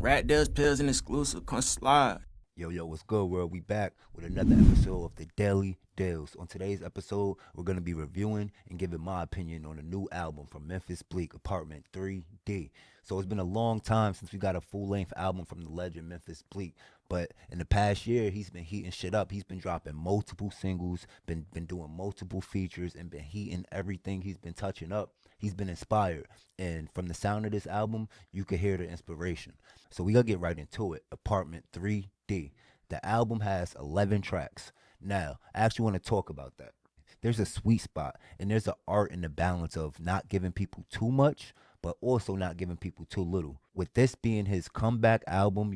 Rat Dillz pills and exclusive. Come slide. Yo, what's good, world? We back with another episode of the Daily Dillz. On today's episode, we're going to be reviewing and giving my opinion on a new album from Memphis Bleek'S, APT3D. So it's been a long time since we got a full-length album from the legend Memphis Bleek'S. But in the past year, he's been heating shit up. He's been dropping multiple singles, been doing multiple features, and been heating everything he's been touching up. He's been inspired. And from the sound of this album, you can hear the inspiration. So we gotta get right into it. APT3D. The album has 11 tracks. Now, I actually want to talk about that. There's a sweet spot, and there's an art in the balance of not giving people too much, but also not giving people too little. With this being his comeback album,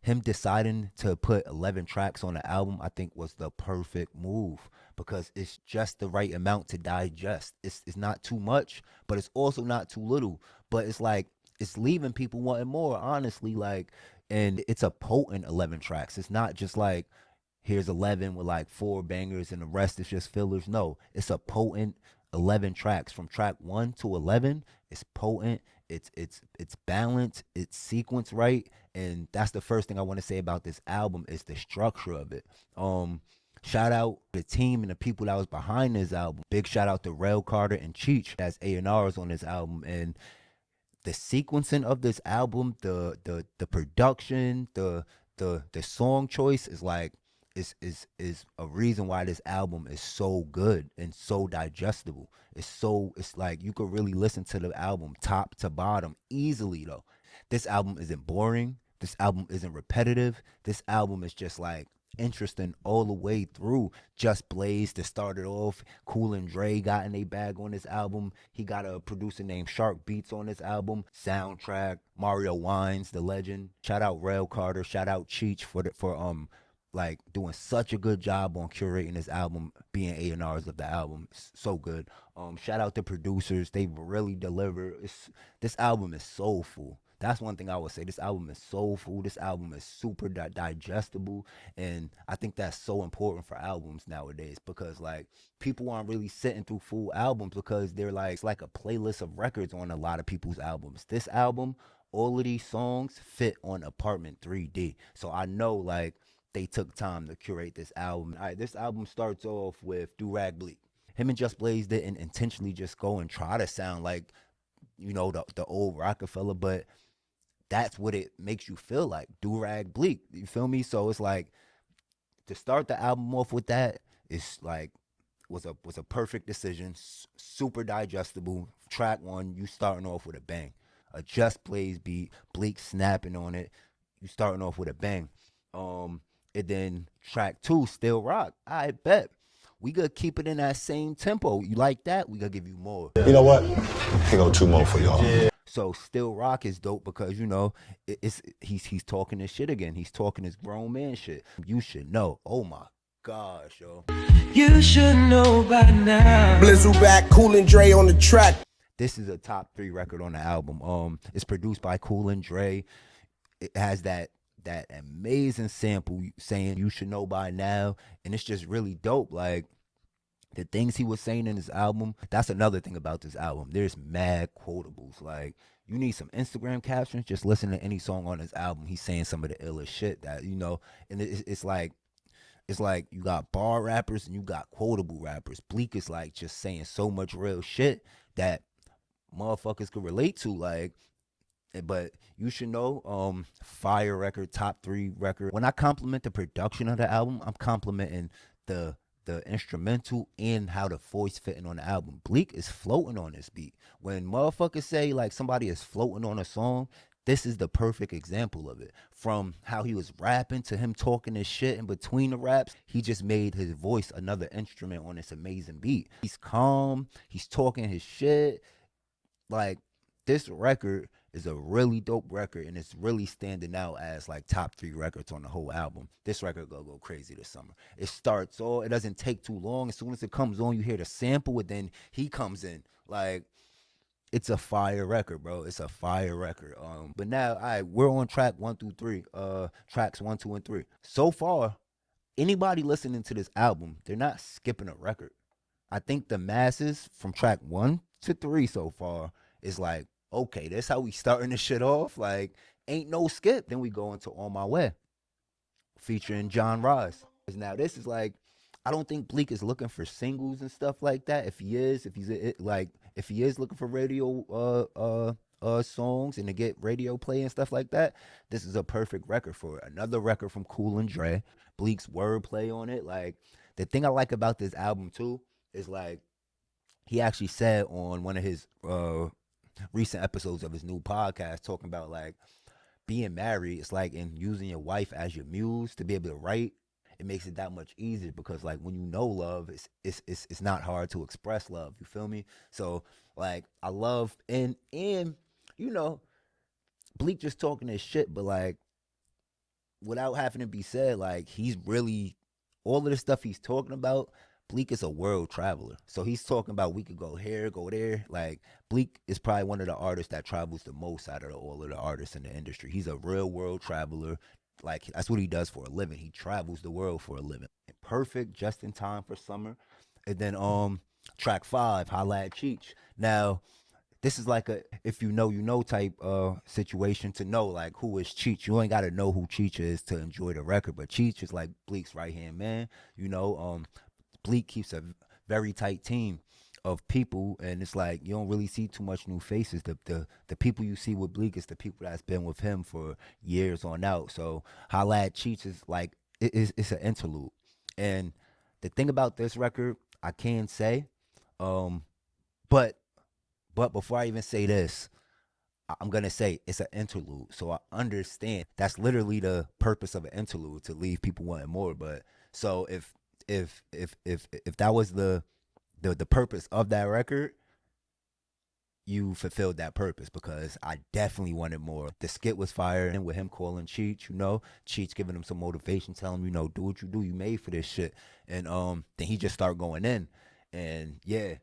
him deciding to put 11 tracks on the album, I think was the perfect move because it's just the right amount to digest. It's not too much, but it's also not too little. But it's like, it's leaving people wanting more, honestly. Like, and it's a potent 11 tracks. It's not just like, here's 11 with like 4 bangers and the rest is just fillers. No, it's a potent 11 tracks from track 1 to 11. It's potent. It's balanced. It's sequenced right. And that's the first thing I want to say about this album is the structure of it. Shout out the team and the people that was behind this album. Big shout out to Rel Carter and Cheech as A&Rs on this album. And the sequencing of this album, the production, the song choice is like is a reason why this album is so good and so digestible. It's like you could really listen to the album top to bottom easily though. This album isn't boring. This album isn't repetitive. This album is just like interesting all the way through. Just Blaze to start it off. Cool and Dre got in a bag on this album. He got a producer named Shark Beats on this album. Soundtrack, Mario Wines, the legend. Shout out Rel Carter. Shout out Cheech for like doing such a good job on curating this album, being A&Rs of the album. It's so good. Shout out the producers. They really deliver. This album is soulful. That's one thing I would say. This album is soulful. This album is super digestible. And I think that's so important for albums nowadays because like people aren't really sitting through full albums because they're like, it's like a playlist of records on a lot of people's albums. This album, all of these songs fit on APT3D. So I know like they took time to curate this album. All right, this album starts off with Do-Rag Bleek. Him and Just Blaze didn't intentionally just go and try to sound like, the old Rockefeller, but that's what it makes you feel like. Do-Rag Bleek. You feel me? So it's like to start the album off with that is like was a perfect decision. Super digestible. Track 1, you starting off with a bang. A Just Blaze beat, Bleek snapping on it. You starting off with a bang. And then track 2, Still Rock. I bet we could keep it in that same tempo. You like that? We gotta give you more. You know what? Here go 2 more for y'all. Yeah. So Still Rock is dope because he's talking his shit again. He's talking his grown man shit. You should know. Oh my gosh, yo. You should know by now. Blizzle back, Cool and Dre on the track. This is a top 3 record on the album. It's produced by Cool and Dre. It has that amazing sample saying you should know by now, and it's just really dope. Like the things he was saying in his album, that's another thing about this album. There's mad quotables. Like you need some Instagram captions, just listen to any song on this album. He's saying some of the illest shit that, and it's like you got bar rappers and you got quotable rappers. Bleek is like just saying so much real shit that motherfuckers could relate to. Like, but you should know, fire record, top 3 record. When I compliment the production of the album, I'm complimenting the instrumental and how the voice fitting on the album. Bleek is floating on this beat. When motherfuckers say like somebody is floating on a song, this is the perfect example of it. From how he was rapping to him talking his shit in between the raps, he just made his voice another instrument on this amazing beat. He's calm, he's talking his shit. Like this record is a really dope record, and it's really standing out as like top 3 records on the whole album. This record gonna go crazy this summer. It starts off, it doesn't take too long. As soon as it comes on, you hear the sample, and then he comes in. Like, it's a fire record, bro. It's a fire record. But now, all right, we're on track 1 through 3. Tracks 1, 2, and 3. So far, anybody listening to this album, they're not skipping a record. I think the masses from track 1 to 3 so far is like okay, that's how we starting this shit off. Like, ain't no skip. Then we go into On My Way, featuring John Ross. Now this is like, I don't think Bleek is looking for singles and stuff like that. If he is, if he is looking for radio songs and to get radio play and stuff like that, this is a perfect record for it. Another record from Cool and Dre. Bleek's wordplay on it. Like, the thing I like about this album too is like, he actually said on one of his recent episodes of his new podcast, talking about like being married, it's like, and using your wife as your muse to be able to write, it makes it that much easier, because like when you know love, it's not hard to express love. You feel me? So like, I love, and you know, Bleek just talking this shit, but like, without having to be said, like, he's really, all of the stuff he's talking about, Bleek is a world traveler. So he's talking about, we could go here, go there. Like, Bleek is probably one of the artists that travels the most out of all of the artists in the industry. He's a real world traveler. Like, that's what he does for a living. He travels the world for a living. Perfect, just in time for summer. And then track 5, Holla at Cheech. Now, this is like a if you know type situation, to know like who is Cheech. You ain't gotta know who Cheech is to enjoy the record, but Cheech is like Bleek's right hand man. You know, Bleek keeps a very tight team of people, and it's like you don't really see too much new faces. The people you see with Bleek is the people that's been with him for years on out. So Holla at Cheech is like, it's an interlude. And the thing about this record, I can say, but before I even say this, I'm gonna say it's an interlude. So I understand that's literally the purpose of an interlude, to leave people wanting more. But so if that was the purpose of that record, you fulfilled that purpose, because I definitely wanted more. The skit was fire, and with him calling Cheech, you know, Cheech giving him some motivation, telling him, you know, do what you do, you made for this shit. And then he just started going in, and yeah,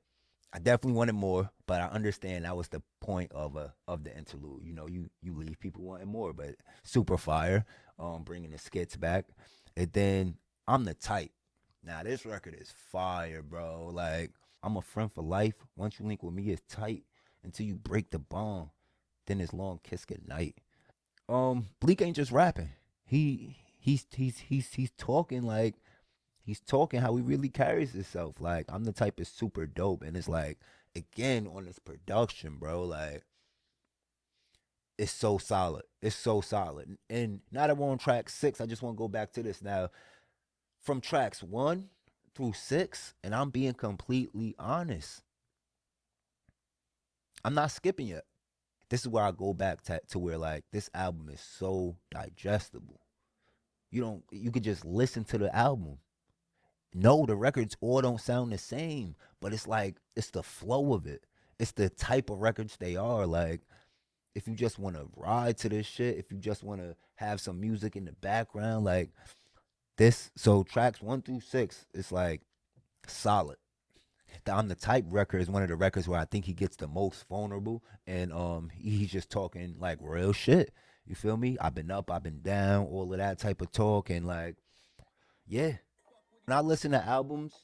I definitely wanted more, but I understand that was the point of the interlude. You know, you leave people wanting more, but super fire, bringing the skits back. And then I'm the Type. Now this record is fire, bro. Like, I'm a friend for life. Once you link with me, it's tight until you break the bond. Then it's long kiss goodnight. Bleek ain't just rapping. He's talking like, he's talking how he really carries himself. Like, I'm the Type is super dope, and it's like, again, on this production, bro, like, it's so solid. It's so solid. And now that we're on track 6, I just want to go back to this now. From tracks 1 through 6, and I'm being completely honest, I'm not skipping yet. This is where I go back to where like, this album is so digestible. You could just listen to the album. No, the records all don't sound the same, but it's like, it's the flow of it. It's the type of records they are. Like, if you just want to ride to this shit, if you just want to have some music in the background, like this. So tracks 1 through 6, it's like solid. The I'm the Type record is one of the records where I think he gets the most vulnerable, and he's just talking like real shit. You feel me? I've been up, I've been down, all of that type of talk, and like, yeah. When I listen to albums,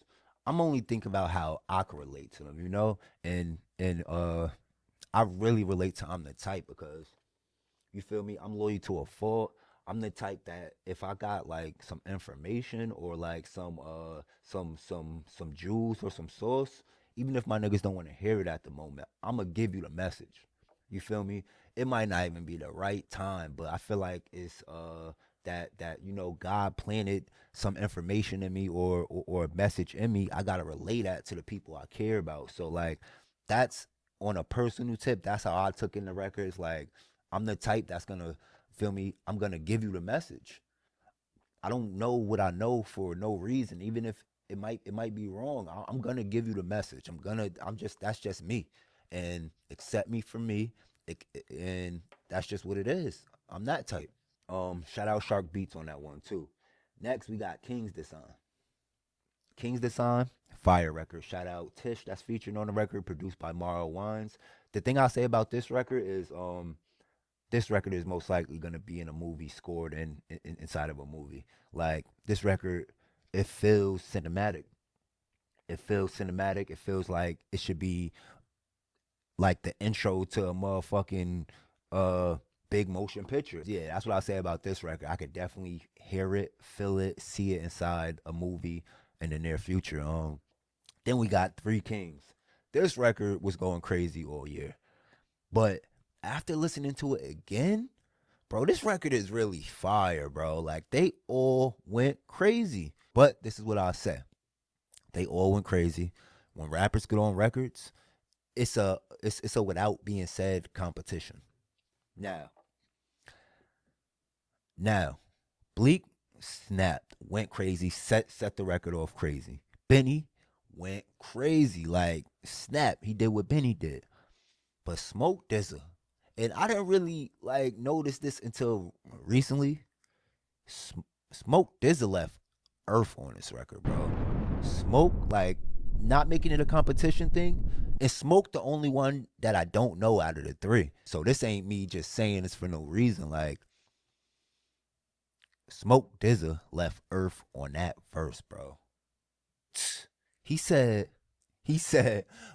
I'm only thinking about how I can relate to them, you know? And I really relate to I'm the Type, because you feel me? I'm loyal to a fault. I'm the type that if I got like some information or like some juice or some sauce, even if my niggas don't want to hear it at the moment, I'm gonna give you the message. You feel me? It might not even be the right time, but I feel like it's that you know, God planted some information in me, or a message in me. I gotta relay that to the people I care about. So like, that's on a personal tip. That's how I took in the records. Like, I'm the type that's gonna, feel me, I'm gonna give you the message. I don't know what I know for no reason, even if it might be wrong. I'm gonna give you the message. That's just me, and accept me for me, and that's just what it is. I'm that type. Shout out Shark Beats on that one too. Next we got King's Design. King's Design, fire record. Shout out Tish, that's featured on the record, produced by Morrow Wines. The thing I say about this record is this record is most likely gonna be in a movie, scored inside of a movie. Like, this record, it feels cinematic. It feels cinematic. It feels like it should be like the intro to a motherfucking big motion picture. Yeah, that's what I say about this record. I could definitely hear it, feel it, see it inside a movie in the near future. Then we got Three Kings. This record was going crazy all year. But after listening to it again, bro, this record is really fire, bro. Like, they all went crazy. But this is what I'll say. They all went crazy. When rappers get on records, it's a without being said competition. Now, Bleek snapped, went crazy, set the record off crazy. Benny went crazy, like snap. He did what Benny did. But Smoke Dizza, and I didn't really like notice this until recently. Smoke Dizza left Earth on this record, bro. Smoke, like, not making it a competition thing. And Smoke the only one that I don't know out of the three. So this ain't me just saying this for no reason. Like, Smoke Dizza left Earth on that verse, bro. He said,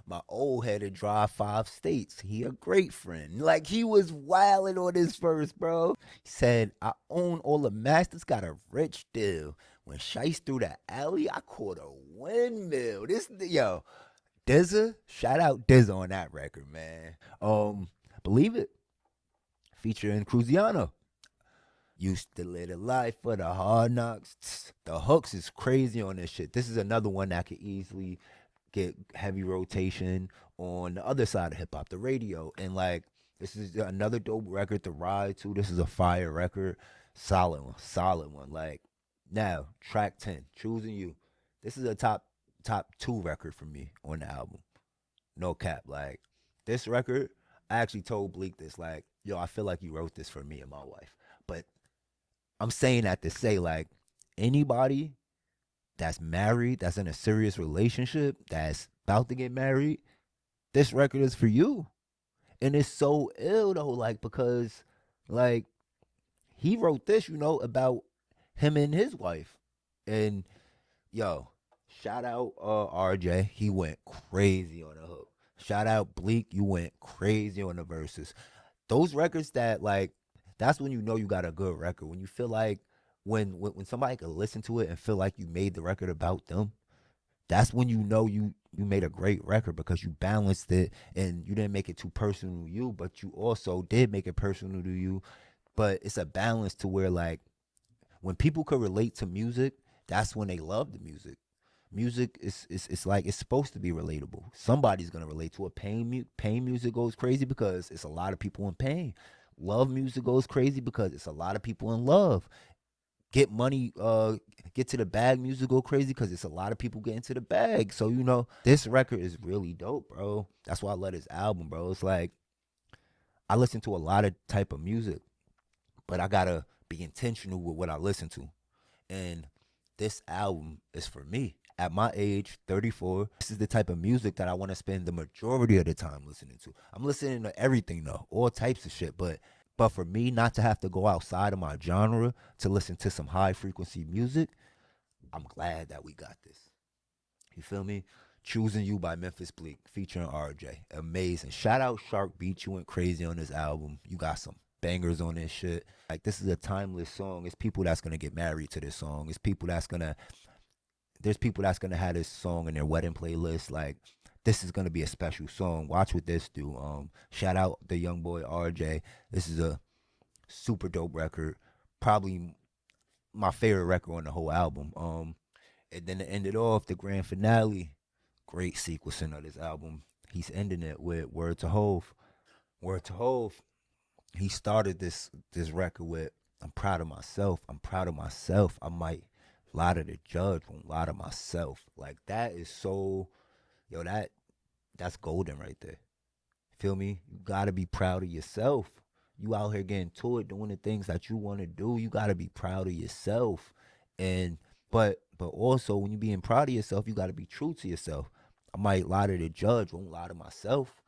my old head to drive 5 states. He a great friend. Like, he was wilding on this verse, bro. He said, I own all the masters, got a rich deal. When Shice through the alley, I caught a windmill. Dizza, shout out Dizza on that record, man. Believe It, featuring Cruziano. Used to live a life for the hard knocks. The hooks is crazy on this shit. This is another one that could easily get heavy rotation on the other side of hip hop, the radio. And like, this is another dope record to ride to. This is a fire record. Solid one. Like, now, track 10, Choosing You. This is a top 2 record for me on the album. No cap. Like, this record, I actually told Bleek this, like, yo, I feel like you wrote this for me and my wife. But I'm saying that to say, like, anybody that's married, that's in a serious relationship, that's about to get married, this record is for you. And it's so ill, though, like, because, like, he wrote this, about him and his wife. And, yo, shout out RJ. He went crazy on the hook. Shout out Bleek. You went crazy on the verses. Those records that, like, that's when you know you got a good record. When you feel like, when somebody can listen to it and feel like you made the record about them, that's when you know you made a great record, because you balanced it and you didn't make it too personal to you, but you also did make it personal to you. But it's a balance to where, like, when people could relate to music, that's when they love the music. Music is like, it's supposed to be relatable. Somebody's gonna relate to it. Pain music goes crazy because it's a lot of people in pain. Love music goes crazy because it's a lot of people in love. Get to the bag music go crazy because it's a lot of people get into the bag. So, this record is really dope, bro. That's why I love this album, bro. It's like, I listen to a lot of type of music, but I gotta be intentional with what I listen to. And this album is for me. At my age, 34, this is the type of music that I want to spend the majority of the time listening to. I'm listening to everything, though, all types of shit. But for me not to have to go outside of my genre to listen to some high frequency music, I'm glad that we got this. You feel me? Choosing You by Memphis Bleek, featuring RJ. Amazing. Shout out Shark Beat. You went crazy on this album. You got some bangers on this shit. Like, this is a timeless song. It's people that's gonna get married to this song. There's people that's gonna have this song in their wedding playlist. Like, this is gonna be a special song. Watch what this do. Shout out the young boy RJ. This is a super dope record. Probably my favorite record on the whole album. And then to end it off, the grand finale, great sequencing of this album. He's ending it with Word to Hove. Word to Hove. He started this record with, I'm proud of myself. I'm proud of myself. I might lie to the judge, won't lie to myself. Like, that is so, that's golden right there. Feel me? You gotta be proud of yourself. You out here getting to it, doing the things that you want to do. You gotta be proud of yourself. And but also, when you being proud of yourself, you gotta be true to yourself. I might lie to the judge, won't lie to myself.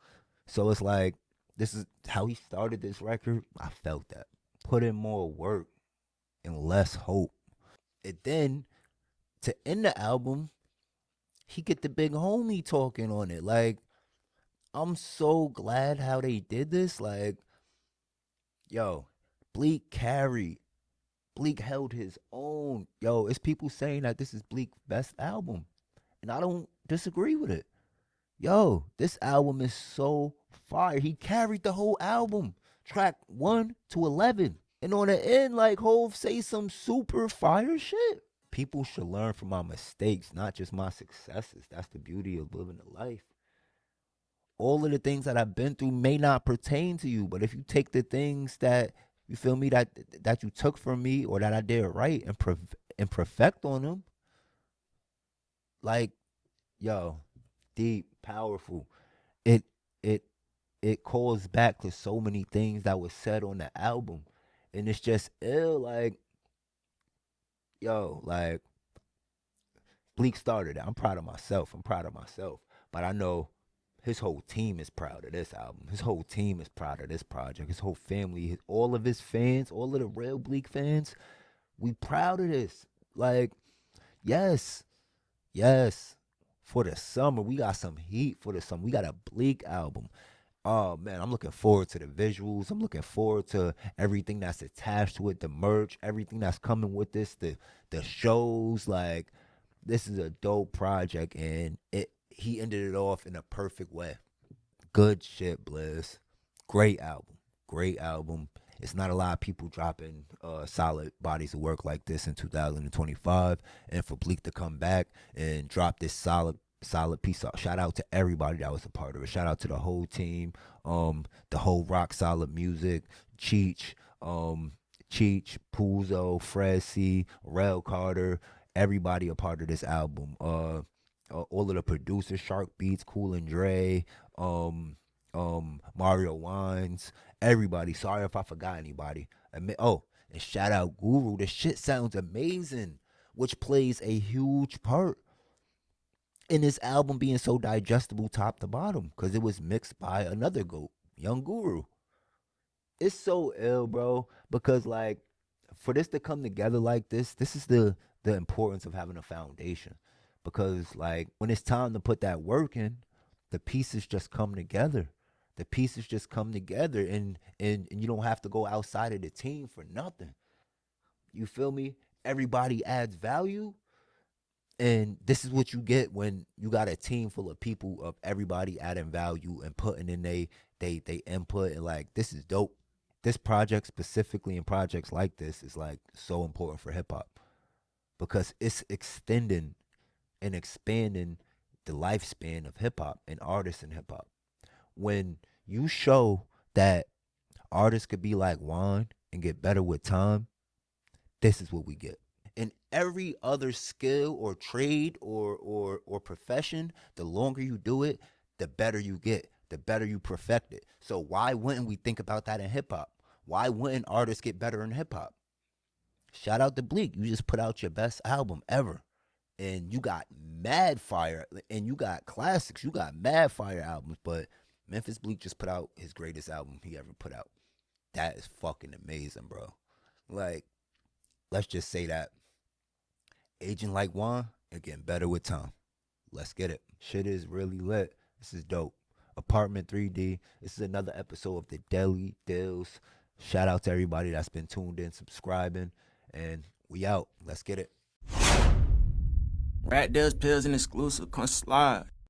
So it's like, this is how he started this record. I felt that. Put in more work and less hope. And then to end the album, he get the big homie talking on it. Like, I'm so glad how they did this. Like, yo, Bleek carried. Bleek held his own. Yo, it's people saying that this is Bleek's best album. And I don't disagree with it. Yo, this album is so fire. He carried the whole album. Track 1 to 11. And on the end, like, Hov say some super fire shit. People should learn from my mistakes, not just my successes. That's the beauty of living a life. All of the things that I've been through may not pertain to you, but if you take the things that, you feel me, that you took from me or that I did right and perfect on them, like, yo, deep, powerful. It calls back to so many things that was said on the album. And it's just ill, like, yo, like, Bleek started it. I'm proud of myself. But I know his whole team is proud of this album. His whole team is proud of this project. His whole family, all of his fans, all of the real Bleek fans, we proud of this. Like, yes. For the summer, we got some heat for the summer. We got a Bleek album. Oh, man, I'm looking forward to the visuals. I'm looking forward to everything that's attached to it, the merch, everything that's coming with this, the shows. Like, this is a dope project, and he ended it off in a perfect way. Good shit, Blizz. Great album. It's not a lot of people dropping solid bodies of work like this in 2025. And for Bleek to come back and drop this solid piece of, shout out to everybody that was a part of it. Shout out to the whole team, the whole Rock Solid Music, Cheech, Puzo, Fresi, Rel Carter, everybody a part of this album. All of the producers, Shark Beats, Cool and Dre, Mario Wines, everybody. Sorry if I forgot anybody. And shout out Guru. The shit sounds amazing, which plays a huge part in this album being so digestible top to bottom, because it was mixed by another GOAT, Young Guru. It's so ill, bro, because, like, for this to come together like this is the importance of having a foundation. Because, like, when it's time to put that work in, the pieces just come together. And you don't have to go outside of the team for nothing. You feel me? Everybody adds value. And this is what you get when you got a team full of people, of everybody adding value and putting in they input. And, like, this is dope. This project specifically, and projects like this, is, like, so important for hip hop, because it's extending and expanding the lifespan of hip hop and artists in hip hop. When you show that artists could be like wine and get better with time, this is what we get. In every other skill or trade or profession, the longer you do it, the better you get, the better you perfect it. So why wouldn't we think about that in hip hop? Why wouldn't artists get better in hip hop? Shout out to Bleek. You just put out your best album ever. And you got mad fire, and you got classics. You got mad fire albums, but Memphis Bleek just put out his greatest album he ever put out. That is fucking amazing, bro. Like, let's just say that. Aging like wine and getting better with time. Let's get it. Shit is really lit. This is dope. APT3D. This is another episode of the Daily Dillz. Shout out to everybody that's been tuned in, subscribing, and we out. Let's get it. Rat Dillz pills and exclusive. Come slide.